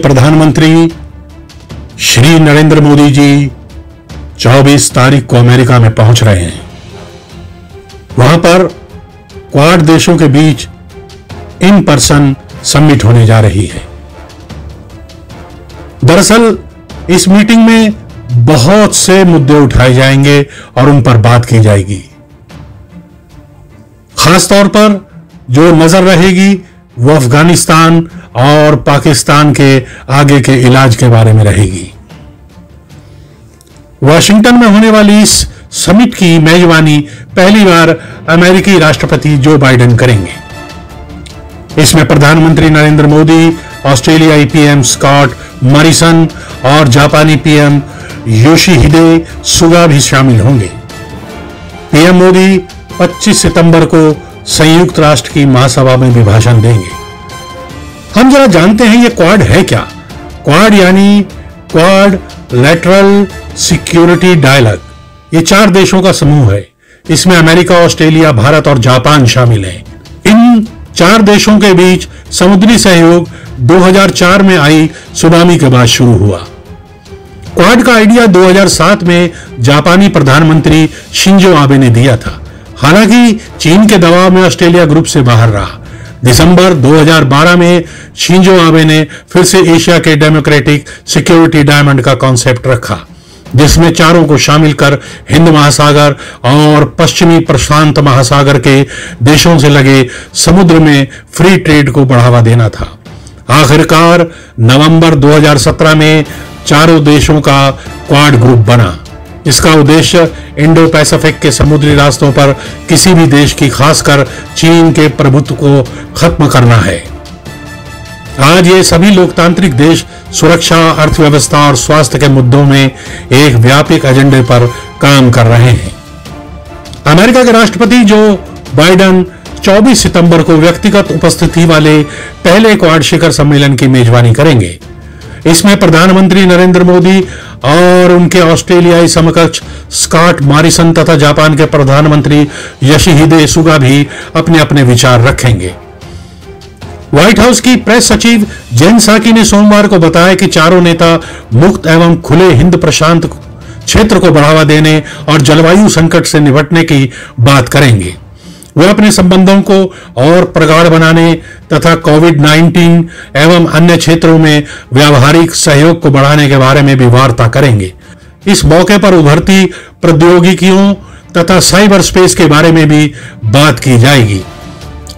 प्रधानमंत्री श्री नरेंद्र मोदी जी 24 तारीख को अमेरिका में पहुंच रहे हैं। वहां पर क्वाड देशों के बीच इन पर्सन समिट होने जा रही है। दरअसल इस मीटिंग में बहुत से मुद्दे उठाए जाएंगे और उन पर बात की जाएगी। खासतौर पर जो नजर रहेगी वो अफगानिस्तान और पाकिस्तान के आगे के इलाज के बारे में रहेगी। वाशिंगटन में होने वाली इस समिट की मेजबानी पहली बार अमेरिकी राष्ट्रपति जो बाइडेन करेंगे। इसमें प्रधानमंत्री नरेंद्र मोदी, ऑस्ट्रेलियाई पीएम स्कॉट मॉरिसन और जापानी पीएम योशिहिदे सुगा भी शामिल होंगे। पीएम मोदी 25 सितंबर को संयुक्त राष्ट्र की महासभा में भी भाषण देंगे। हम जरा जानते हैं ये क्वाड है क्या। क्वाड यानी क्वाड लैटरल सिक्योरिटी डायलॉग। ये 4 देशों का समूह है। इसमें अमेरिका, ऑस्ट्रेलिया, भारत और जापान शामिल हैं। इन 4 देशों के बीच समुद्री सहयोग 2004 में आई सुनामी के बाद शुरू हुआ। क्वाड का आइडिया 2007 में जापानी प्रधानमंत्री शिंजो आबे ने दिया था। हालांकि चीन के दबाव में ऑस्ट्रेलिया ग्रुप से बाहर रहा। दिसंबर 2012 में शिंजो आबे ने फिर से एशिया के डेमोक्रेटिक सिक्योरिटी डायमंड का कॉन्सेप्ट रखा, जिसमें 4 को शामिल कर हिंद महासागर और पश्चिमी प्रशांत महासागर के देशों से लगे समुद्र में फ्री ट्रेड को बढ़ावा देना था। आखिरकार नवंबर 2017 में 4 देशों का क्वाड ग्रुप बना। इसका उद्देश्य इंडो पैसिफिक के समुद्री रास्तों पर किसी भी देश की, खासकर चीन के प्रभुत्व को खत्म करना है। आज ये सभी लोकतांत्रिक देश सुरक्षा, अर्थव्यवस्था और स्वास्थ्य के मुद्दों में एक व्यापक एजेंडे पर काम कर रहे हैं। अमेरिका के राष्ट्रपति जो बाइडेन 24 सितंबर को व्यक्तिगत उपस्थिति वाले पहले क्वाड शिखर सम्मेलन की मेजबानी करेंगे। इसमें प्रधानमंत्री नरेंद्र मोदी और उनके ऑस्ट्रेलियाई समकक्ष स्कॉट मॉरिसन तथा जापान के प्रधानमंत्री योशिहिदे सुगा भी अपने अपने विचार रखेंगे। व्हाइट हाउस की प्रेस सचिव जेन साकी ने सोमवार को बताया कि 4 नेता मुक्त एवं खुले हिंद प्रशांत क्षेत्र को बढ़ावा देने और जलवायु संकट से निपटने की बात करेंगे। वे अपने संबंधों को और प्रगाढ़ बनाने तथा कोविड-19 एवं अन्य क्षेत्रों में व्यावहारिक सहयोग को बढ़ाने के बारे में भी वार्ता करेंगे। इस मौके पर उभरती प्रौद्योगिकियों तथा साइबर स्पेस के बारे में भी बात की जाएगी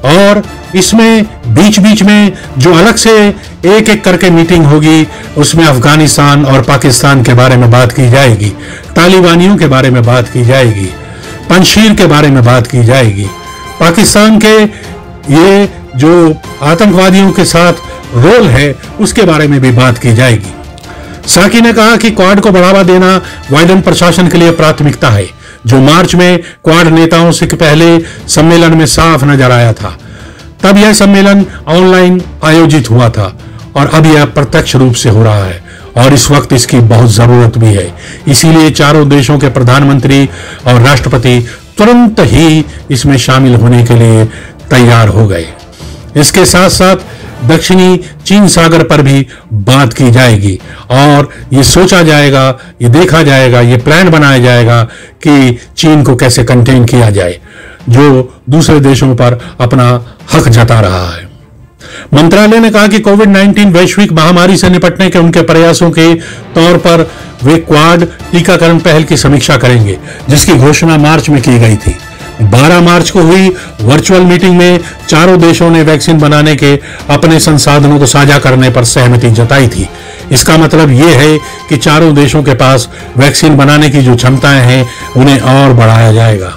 और इसमें बीच बीच में जो अलग से एक एक करके मीटिंग होगी उसमें अफगानिस्तान और पाकिस्तान के बारे में बात की जाएगी, तालिबानियों के बारे में बात की जाएगी, पंजशीर के बारे में बात की जाएगी, पाकिस्तान के ये जो आतंकवादियों के साथ रोल है उसके बारे में भी बात की जाएगी। साकी ने कहा कि क्वाड को बढ़ावा देना बाइडेन प्रशासन के लिए प्राथमिकता है, जो मार्च में क्वाड नेताओं से पहले सम्मेलन में साफ नजर आया था। तब यह सम्मेलन ऑनलाइन आयोजित हुआ था और अब यह प्रत्यक्ष रूप से हो रहा है और इस वक्त इसकी बहुत जरूरत भी है। इसीलिए 4 देशों के प्रधानमंत्री और राष्ट्रपति तुरंत ही इसमें शामिल होने के लिए तैयार हो गए। इसके साथ साथ दक्षिणी चीन सागर पर भी बात की जाएगी और ये सोचा जाएगा, ये देखा जाएगा, ये प्लान बनाया जाएगा कि चीन को कैसे कंटेन किया जाए, जो दूसरे देशों पर अपना हक जता रहा है। मंत्रालय ने कहा कि कोविड-19 वैश्विक महामारी से निपटने के उनके प्रयासों के तौर पर वे क्वाड टीकाकरण पहल की समीक्षा करेंगे, जिसकी घोषणा मार्च में की गई थी। 12 मार्च को हुई वर्चुअल मीटिंग में 4 देशों ने वैक्सीन बनाने के अपने संसाधनों को साझा करने पर सहमति जताई थी। इसका मतलब यह है कि 4 देशों के पास वैक्सीन बनाने की जो क्षमताएं हैं उन्हें और बढ़ाया जाएगा।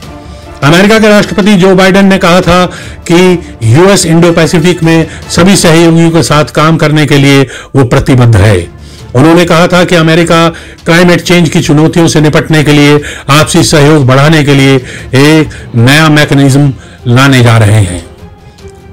अमेरिका के राष्ट्रपति जो बाइडेन ने कहा था कि यूएस इंडो पैसिफिक में सभी सहयोगियों के साथ काम करने के लिए वो प्रतिबद्ध है। उन्होंने कहा था कि अमेरिका क्लाइमेट चेंज की चुनौतियों से निपटने के लिए आपसी सहयोग बढ़ाने के लिए एक नया मैकेनिज्म लाने जा रहे हैं।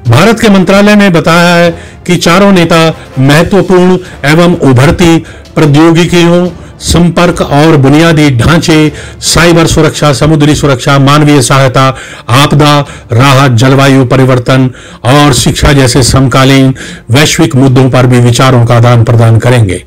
भारत के मंत्रालय ने बताया है कि 4 नेता महत्वपूर्ण एवं उभरती प्रौद्योगिकियों संपर्क और बुनियादी ढांचे, साइबर सुरक्षा, समुद्री सुरक्षा, मानवीय सहायता, आपदा राहत, जलवायु परिवर्तन और शिक्षा जैसे समकालीन वैश्विक मुद्दों पर भी विचारों का आदान प्रदान करेंगे।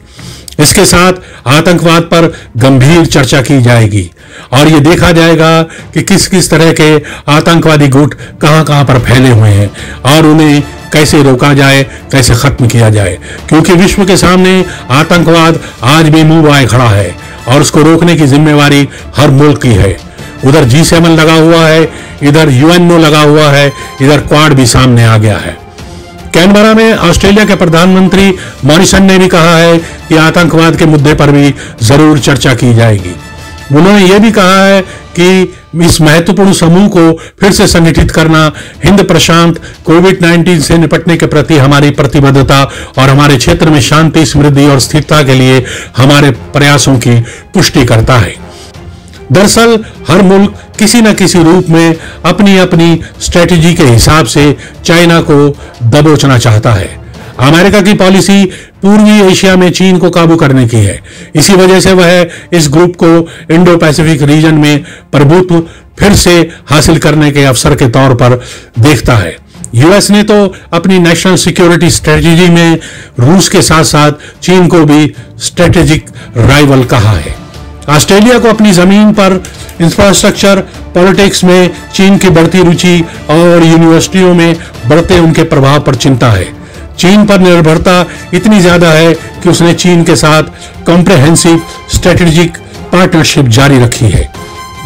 इसके साथ आतंकवाद पर गंभीर चर्चा की जाएगी और ये देखा जाएगा कि किस किस तरह के आतंकवादी गुट कहां-कहां पर फैले हुए हैं और उन्हें कैसे रोका जाए, कैसे खत्म किया जाए, क्योंकि विश्व के सामने आतंकवाद आज भी मुंह बाए खड़ा है और उसको रोकने की जिम्मेवारी हर मुल्क की है। उधर G7 लगा हुआ है, इधर UNO लगा हुआ है, इधर क्वाड भी सामने आ गया है। कैनबरा में ऑस्ट्रेलिया के प्रधानमंत्री मॉरिसन ने भी कहा है कि आतंकवाद के मुद्दे पर भी जरूर चर्चा की जाएगी। उन्होंने ये भी कहा है कि इस महत्वपूर्ण समूह को फिर से संगठित करना हिंद प्रशांत कोविड-19 से निपटने के प्रति हमारी प्रतिबद्धता और हमारे क्षेत्र में शांति, समृद्धि और स्थिरता के लिए हमारे प्रयासों की पुष्टि करता है। दरअसल हर मुल्क किसी न किसी रूप में अपनी अपनी स्ट्रेटेजी के हिसाब से चाइना को दबोचना चाहता है। अमेरिका की पॉलिसी पूर्वी एशिया में चीन को काबू करने की है। इसी वजह से वह इस ग्रुप को इंडो पैसिफिक रीजन में प्रभुत्व फिर से हासिल करने के अवसर के तौर पर देखता है। यूएस ने तो अपनी नेशनल सिक्योरिटी स्ट्रेटेजी में रूस के साथ साथ चीन को भी स्ट्रेटेजिक राइवल कहा है। ऑस्ट्रेलिया को अपनी जमीन पर इंफ्रास्ट्रक्चर पॉलिटिक्स में चीन की बढ़ती रुचि और यूनिवर्सिटियों में बढ़ते उनके प्रभाव पर चिंता है। चीन पर निर्भरता इतनी ज्यादा है कि उसने चीन के साथ कॉम्प्रिहेंसिव स्ट्रेटेजिक पार्टनरशिप जारी रखी है।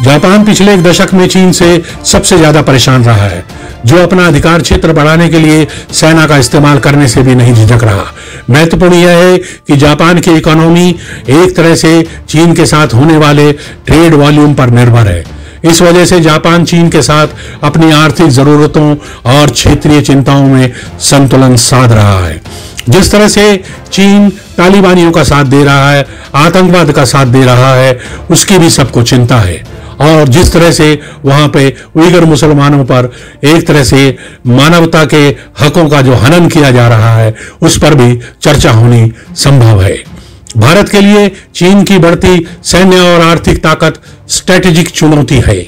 जापान पिछले एक दशक में चीन से सबसे ज्यादा परेशान रहा है, जो अपना अधिकार क्षेत्र बढ़ाने के लिए सेना का इस्तेमाल करने से भी नहीं झिझक रहा। महत्वपूर्ण यह है कि जापान की इकोनॉमी एक तरह से चीन के साथ होने वाले ट्रेड वॉल्यूम पर निर्भर है। इस वजह से जापान चीन के साथ अपनी आर्थिक जरूरतों और क्षेत्रीय चिंताओं में संतुलन साध रहा है। जिस तरह से चीन तालिबानियों का साथ दे रहा है, आतंकवाद का साथ दे रहा है, उसकी भी सबको चिंता है। और जिस तरह से वहां पे उइगर मुसलमानों पर एक तरह से मानवता के हकों का जो हनन किया जा रहा है, उस पर भी चर्चा होनी संभव है। भारत के लिए चीन की बढ़ती सैन्य और आर्थिक ताकत स्ट्रेटेजिक चुनौती है।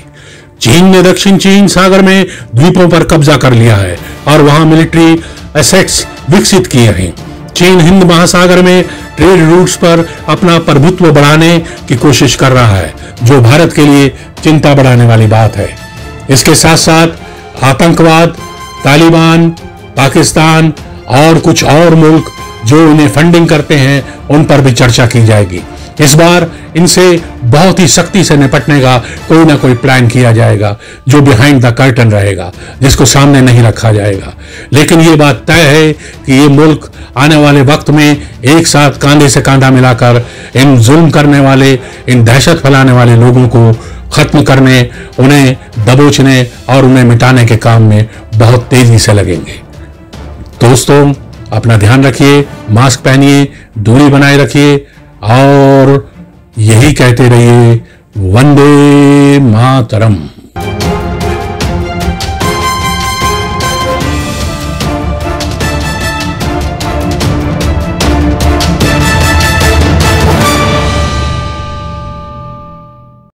चीन ने दक्षिण चीन सागर में द्वीपों पर कब्जा कर लिया है और वहां मिलिट्री एसेट्स विकसित किए हैं। चीन हिंद महासागर में ट्रेड रूट्स पर अपना प्रभुत्व बढ़ाने की कोशिश कर रहा है, जो भारत के लिए चिंता बढ़ाने वाली बात है। इसके साथ साथ आतंकवाद, तालिबान, पाकिस्तान और कुछ और मुल्क जो उन्हें फंडिंग करते हैं, उन पर भी चर्चा की जाएगी। इस बार इनसे बहुत ही सख्ती से निपटने का कोई ना कोई प्लान किया जाएगा, जो बिहाइंड द कर्टन रहेगा, जिसको सामने नहीं रखा जाएगा। लेकिन ये बात तय है कि ये मुल्क आने वाले वक्त में एक साथ कांधे से कांधा मिलाकर इन जुल्म करने वाले, इन दहशत फैलाने वाले लोगों को खत्म करने, उन्हें दबोचने और उन्हें मिटाने के काम में बहुत तेजी से लगेंगे। दोस्तों, अपना ध्यान रखिए, मास्क पहनिए, दूरी बनाए रखिए और यही कहते रहिए, वंदे मातरम।